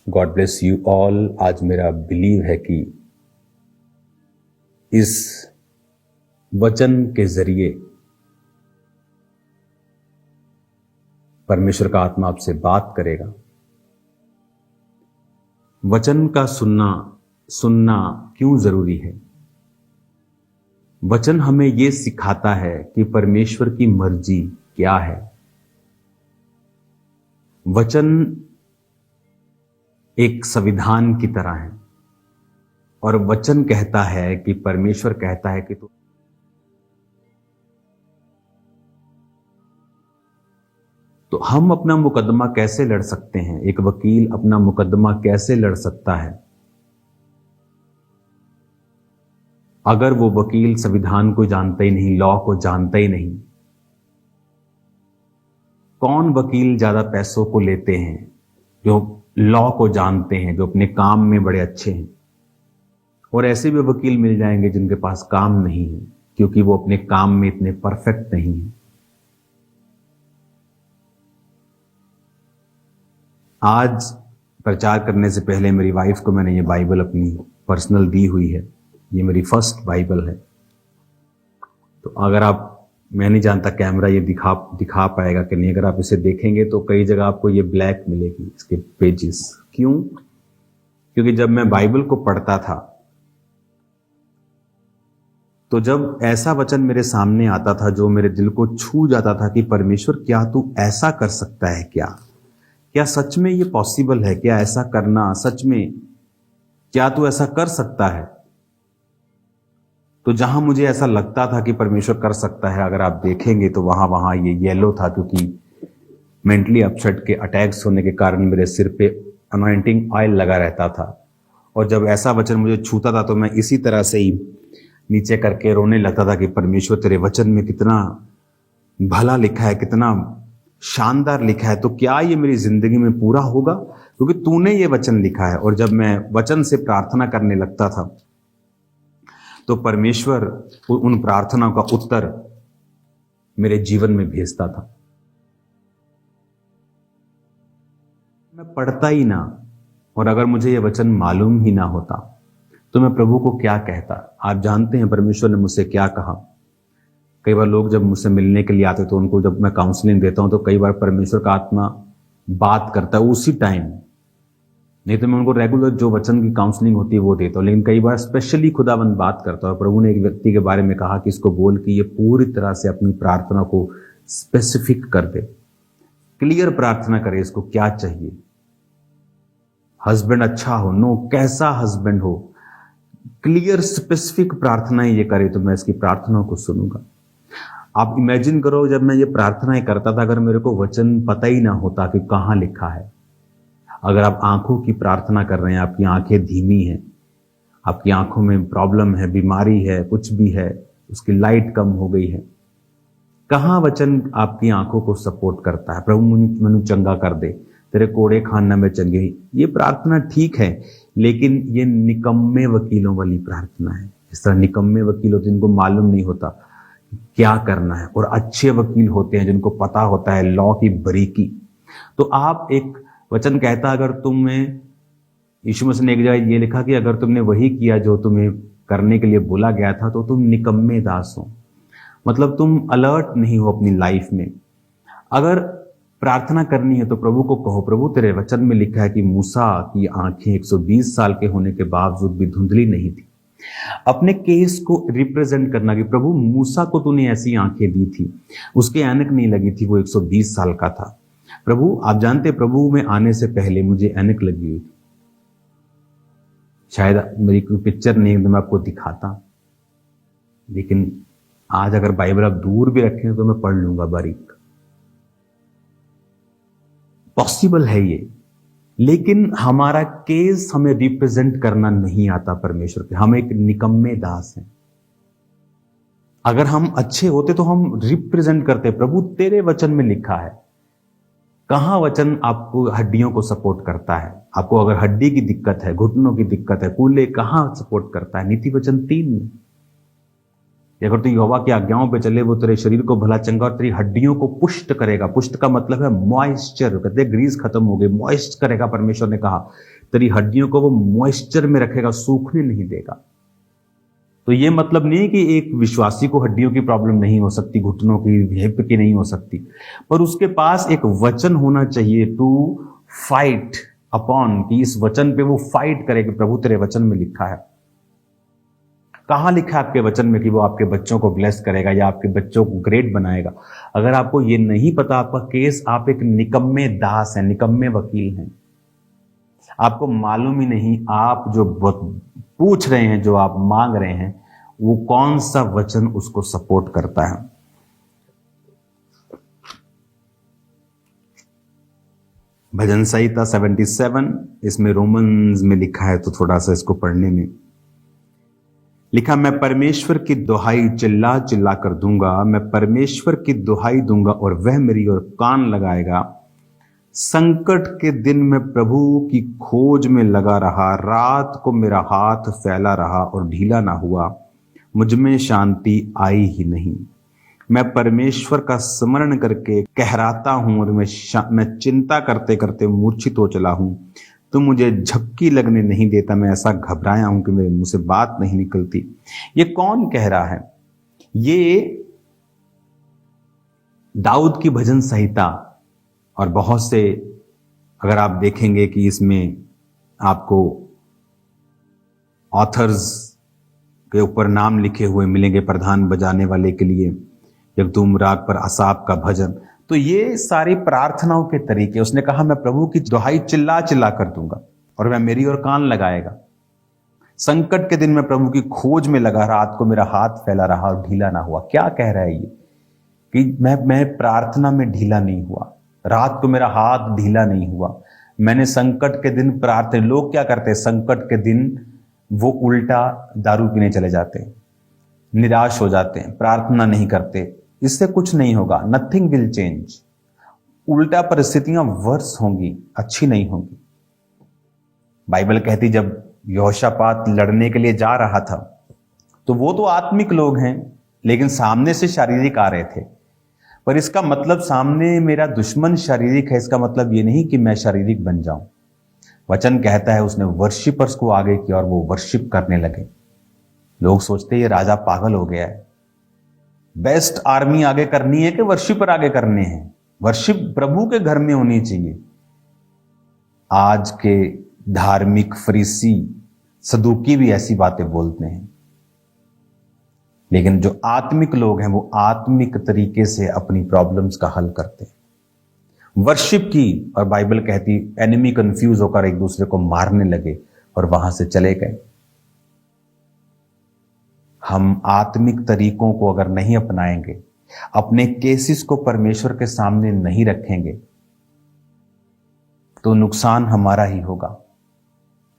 God bless you all. आज मेरा believe है कि इस वचन के जरिए परमेश्वर का आत्मा आपसे बात करेगा। वचन का सुनना क्यों जरूरी है? वचन हमें यह सिखाता है कि परमेश्वर की मर्जी क्या है। वचन एक संविधान की तरह है और वचन कहता है कि परमेश्वर कहता है कि तो हम अपना मुकदमा कैसे लड़ सकते हैं? एक वकील अपना मुकदमा कैसे लड़ सकता है अगर वो वकील संविधान को जानता ही नहीं, लॉ को जानता ही नहीं? कौन वकील ज्यादा पैसों को लेते हैं? जो लॉ को जानते हैं, जो अपने काम में बड़े अच्छे हैं। और ऐसे भी वकील मिल जाएंगे जिनके पास काम नहीं है, क्योंकि वो अपने काम में इतने परफेक्ट नहीं है। आज प्रचार करने से पहले मेरी वाइफ को मैंने ये बाइबल अपनी पर्सनल दी हुई है। ये मेरी फर्स्ट बाइबल है। तो अगर आप, मैं नहीं जानता कैमरा ये दिखा पाएगा कि नहीं, अगर आप इसे देखेंगे तो कई जगह आपको ये ब्लैक मिलेगी इसके पेजेस। क्यों? क्योंकि जब मैं बाइबल को पढ़ता था तो जब ऐसा वचन मेरे सामने आता था जो मेरे दिल को छू जाता था कि परमेश्वर क्या तू ऐसा कर सकता है? क्या सच में ये पॉसिबल है? क्या ऐसा करना सच में, क्या तू ऐसा कर सकता है? तो जहां मुझे ऐसा लगता था कि परमेश्वर कर सकता है, अगर आप देखेंगे तो वहां ये येलो था, क्योंकि मेंटली अपसेट के अटैक्स होने के कारण मेरे सिर पे अनॉइंटिंग ऑयल लगा रहता था। और जब ऐसा वचन मुझे छूता था तो मैं इसी तरह से ही नीचे करके रोने लगता था कि परमेश्वर तेरे वचन में कितना भला लिखा है, कितना शानदार लिखा है, तो क्या ये मेरी जिंदगी में पूरा होगा? क्योंकि तूने ये वचन लिखा है। और जब मैं वचन से प्रार्थना करने लगता था तो परमेश्वर उन प्रार्थनाओं का उत्तर मेरे जीवन में भेजता था। मैं पढ़ता ही ना, और अगर मुझे यह वचन मालूम ही ना होता तो मैं प्रभु को क्या कहता? आप जानते हैं परमेश्वर ने मुझसे क्या कहा। कई बार लोग जब मुझसे मिलने के लिए आते तो उनको जब मैं काउंसलिंग देता हूं तो कई बार परमेश्वर का आत्मा बात करता है उसी टाइम। नहीं तो मैं उनको रेगुलर जो वचन की काउंसलिंग होती है वो देता हूं, लेकिन कई बार स्पेशली खुदावंद बात करता है। प्रभु ने एक व्यक्ति के बारे में कहा कि इसको बोल कि ये पूरी तरह से अपनी प्रार्थना को स्पेसिफिक कर दे, क्लियर प्रार्थना करे, इसको क्या चाहिए। हस्बैंड अच्छा हो, नो, कैसा हस्बैंड हो, क्लियर स्पेसिफिक प्रार्थनाएं ये करे तो मैं इसकी प्रार्थनाओं को सुनूंगा। आप इमेजिन करो, जब मैं ये प्रार्थनाएं करता था, अगर मेरे को वचन पता ही ना होता कि कहां लिखा है। अगर आप आंखों की प्रार्थना कर रहे हैं, आपकी आंखें धीमी हैं, आपकी आंखों में प्रॉब्लम है, बीमारी है, कुछ भी है, उसकी लाइट कम हो गई है, कहां वचन आपकी आंखों को सपोर्ट करता है? प्रभु मनु चंगा कर दे, तेरे कोड़े खाना में चंगे। ये प्रार्थना ठीक है, लेकिन ये निकम्मे वकीलों वाली प्रार्थना है। इस तरह निकम्मे वकील होते हैं जिनको मालूम नहीं होता क्या करना है, और अच्छे वकील होते हैं जिनको पता होता है लॉ की बारीकी। तो आप, एक वचन कहता, अगर तुम्हें, यीशु मसीह ने एक जगह ये लिखा कि अगर तुमने वही किया जो तुम्हें करने के लिए बोला गया था तो तुम निकम्मे दास हो। मतलब तुम अलर्ट नहीं हो अपनी लाइफ में। अगर प्रार्थना करनी है तो प्रभु को कहो, प्रभु तेरे वचन में लिखा है कि मूसा की आंखें 120 साल के होने के बावजूद भी धुंधली नहीं थी। अपने केस को रिप्रेजेंट करना कि प्रभु मूसा को तूने ऐसी आंखें दी थी, उसके ऐनक नहीं लगी थी, वो 120 साल का था। प्रभु आप जानते, प्रभु में आने से पहले मुझे ऐनक लगी हुई थी। शायद मेरी कोई पिक्चर नहीं तो मैं आपको दिखाता, लेकिन आज अगर बाइबल आप दूर भी रखें तो मैं पढ़ लूंगा बारीक। पॉसिबल है ये, लेकिन हमारा केस हमें रिप्रेजेंट करना नहीं आता परमेश्वर के। हम एक निकम्मे दास हैं। अगर हम अच्छे होते तो हम रिप्रेजेंट करते, प्रभु तेरे वचन में लिखा है। कहां वचन आपको हड्डियों को सपोर्ट करता है? आपको अगर हड्डी की दिक्कत है, घुटनों की दिक्कत है, कूल्हे, कहां सपोर्ट करता है? नीति वचन 3 में। अगर तू यहोवा की आज्ञाओं पे चले वो तेरे शरीर को भला चंगा और तेरी हड्डियों को पुष्ट करेगा। पुष्ट का मतलब है मॉइस्चर, कहते ग्रीस खत्म हो गई, मॉइस्ट करेगा। परमेश्वर ने कहा तेरी हड्डियों को वो मॉइस्चर में रखेगा, सूखने नहीं देगा। तो ये मतलब नहीं कि एक विश्वासी को हड्डियों की प्रॉब्लम नहीं हो सकती, घुटनों की, हिप की नहीं हो सकती, पर उसके पास एक वचन होना चाहिए टू फाइट अपॉन, कि इस वचन पे वो फाइट करे कि प्रभु तेरे वचन में लिखा है। कहां लिखा है आपके वचन में कि वो आपके बच्चों को ब्लेस करेगा या आपके बच्चों को ग्रेट बनाएगा? अगर आपको ये नहीं पता, आपका केस, आप एक निकम्मे दास हैं, निकम्मे वकील हैं। आपको मालूम ही नहीं, आप जो पूछ रहे हैं, जो आप मांग रहे हैं, वो कौन सा वचन उसको सपोर्ट करता है। भजन संहिता 77, इसमें रोमन्स में लिखा है, तो थोड़ा सा इसको पढ़ने में लिखा, मैं परमेश्वर की दुहाई चिल्ला चिल्ला कर दूंगा, मैं परमेश्वर की दुहाई दूंगा और वह मेरी ओर कान लगाएगा। संकट के दिन में प्रभु की खोज में लगा रहा, रात को मेरा हाथ फैला रहा और ढीला ना हुआ, मुझ में शांति आई ही नहीं। मैं परमेश्वर का स्मरण करके कहराता हूं और मैं चिंता करते करते मूर्छित हो चला हूं। तो मुझे झपकी लगने नहीं देता, मैं ऐसा घबराया हूं कि मेरे मुंह से बात नहीं निकलती। ये कौन कह रहा है? ये दाऊद की भजन संहिता, और बहुत से, अगर आप देखेंगे कि इसमें आपको ऑथर्स के ऊपर नाम लिखे हुए मिलेंगे, प्रधान बजाने वाले के लिए यकदूम राग पर असाप का भजन, तो ये सारी प्रार्थनाओं के तरीके। उसने कहा, मैं प्रभु की दुहाई चिल्ला चिल्ला कर दूंगा और वह मेरी ओर कान लगाएगा। संकट के दिन में प्रभु की खोज में लगा, रात को मेरा हाथ फैला रहा और ढीला ना हुआ। क्या कह रहा है ये? कि मैं प्रार्थना में ढीला नहीं हुआ, रात को मेरा हाथ ढीला नहीं हुआ, मैंने संकट के दिन प्रार्थना। लोग क्या करते हैं संकट के दिन? वो उल्टा दारू पीने चले जाते हैं, निराश हो जाते हैं, प्रार्थना नहीं करते। इससे कुछ नहीं होगा, नथिंग विल चेंज। उल्टा परिस्थितियां वर्स होंगी, अच्छी नहीं होंगी। बाइबल कहती जब यहोशापात लड़ने के लिए जा रहा था, तो वो तो आत्मिक लोग हैं, लेकिन सामने से शारीरिक आ रहे थे। पर इसका मतलब सामने मेरा दुश्मन शारीरिक है, इसका मतलब ये नहीं कि मैं शारीरिक बन जाऊं। वचन कहता है उसने वर्शिपर्स को आगे किया और वो वर्शिप करने लगे। लोग सोचते ये राजा पागल हो गया है, बेस्ट आर्मी आगे करनी है कि वर्शिपर आगे करने हैं? वर्शिप प्रभु के घर में होनी चाहिए। आज के धार्मिक फरीसी सदूकी भी ऐसी बातें बोलते हैं, लेकिन जो आत्मिक लोग हैं वो आत्मिक तरीके से अपनी प्रॉब्लम्स का हल करते हैं। वर्शिप की, और बाइबल कहती एनिमी कंफ्यूज होकर एक दूसरे को मारने लगे और वहां से चले गए। हम आत्मिक तरीकों को अगर नहीं अपनाएंगे, अपने केसेस को परमेश्वर के सामने नहीं रखेंगे, तो नुकसान हमारा ही होगा।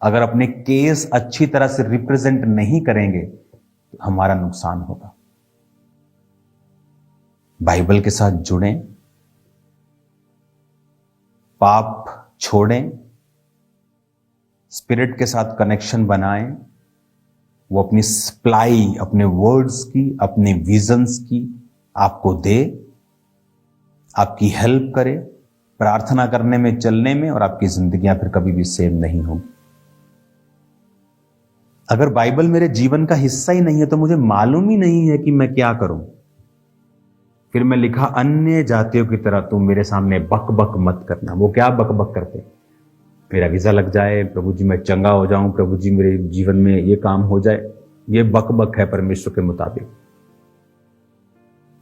अगर अपने केस अच्छी तरह से रिप्रेजेंट नहीं करेंगे तो हमारा नुकसान होगा। बाइबल के साथ जुड़ें, पाप छोड़ें, स्पिरिट के साथ कनेक्शन बनाएं। वो अपनी सप्लाई, अपने वर्ड्स की, अपने विजन्स की आपको दे, आपकी हेल्प करे प्रार्थना करने में, चलने में, और आपकी जिंदगियां फिर कभी भी सेम नहीं होंगी। अगर बाइबल मेरे जीवन का हिस्सा ही नहीं है तो मुझे मालूम ही नहीं है कि मैं क्या करूं। फिर मैं लिखा, अन्य जातियों की तरह तुम मेरे सामने बक बक मत करना। वो क्या बक बक करते? मेरा वीजा लग जाए, प्रभु जी मैं चंगा हो जाऊं, प्रभु जी मेरे जीवन में ये काम हो जाए। ये बक बक है परमेश्वर के मुताबिक।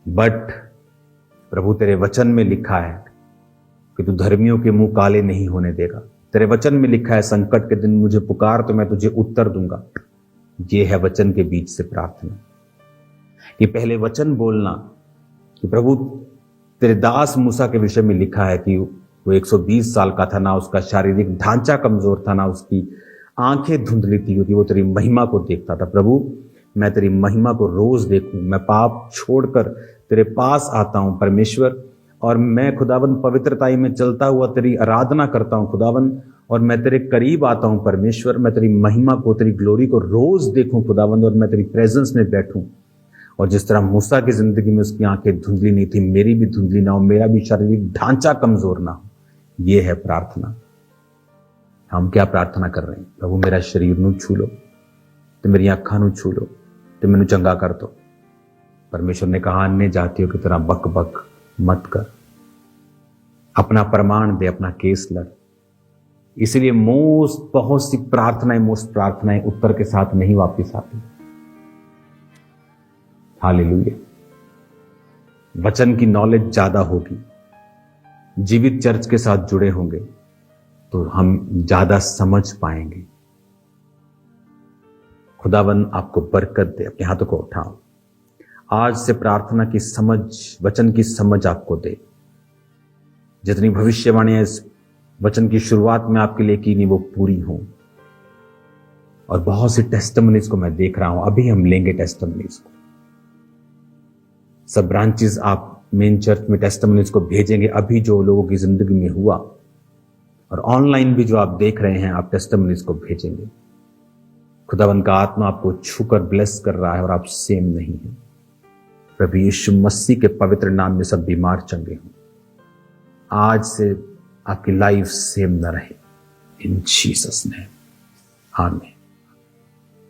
बट प्रभु तेरे वचन में लिखा है कि तू धर्मियों के मुंह काले नहीं होने देगा। तेरे वचन में लिखा है संकट के दिन मुझे पुकार तो मैं तुझे उत्तर दूंगा। ये है वचन के बीच से प्रार्थना। कि पहले वचन बोलना कि प्रभु तेरे दास मूसा के विषय में लिखा है कि वो 120 साल का था, ना उसका शारीरिक ढांचा कमजोर था, ना उसकी आंखें धुंधली थी, क्योंकि वो तेरी महिमा को देखता था। प्रभु मैं तेरी महिमा को रोज देखूं, मैं पाप छोड़कर तेरे पास आता हूं परमेश्वर, और मैं खुदावन पवित्रताई में चलता हुआ तेरी आराधना करता हूं खुदावन, और मैं तेरे करीब आता हूं परमेश्वर। मैं तेरी महिमा को, तेरी ग्लोरी को रोज देखूं खुदावन, और मैं तेरी प्रेजेंस में बैठूं। और जिस तरह मूसा की जिंदगी में उसकी आंखें धुंधली नहीं थी, मेरी भी धुंधली ना हो, मेरा भी शारीरिक ढांचा कमजोर ना हो। यह है प्रार्थना। हम क्या प्रार्थना कर रहे हैं? प्रभु मेरा शरीर नू छू लो, ते मेरी अखां नू छू लो, ते मैनू चंगा कर दो। परमेश्वर ने कहा अन्य जातियों की तरह बक बक मत कर, अपना प्रमाण दे, अपना केस लड़। इसलिए बहुत सी प्रार्थनाएं उत्तर के साथ नहीं वापस आती। हालेलुया। वचन की नॉलेज ज्यादा होगी, जीवित चर्च के साथ जुड़े होंगे तो हम ज्यादा समझ पाएंगे। खुदावन आपको बरकत दे। अपने हाथों को उठाओ। आज से प्रार्थना की समझ, वचन की समझ आपको दे। जितनी भविष्यवाणियां इस वचन की शुरुआत में आपके लिए की नहीं वो पूरी हों। और बहुत सी टेस्टिमनीज को मैं देख रहा हूं, अभी हम लेंगे टेस्टिमनीज को। सब ब्रांचेस आप मेन चर्च में टेस्टिमनीज को भेजेंगे अभी, जो लोगों की जिंदगी में हुआ। और ऑनलाइन भी जो आप देख रहे हैं, आप टेस्टिमनीज को भेजेंगे। खुदावन का आत्मा आपको छूकर ब्लेस कर रहा है और आप सेम नहीं है। प्रभु यीशु मसीह के पवित्र नाम में सब बीमार चंगे हों। आज से आपकी लाइफ सेम न रहे। इन जीसस नेम, आमीन।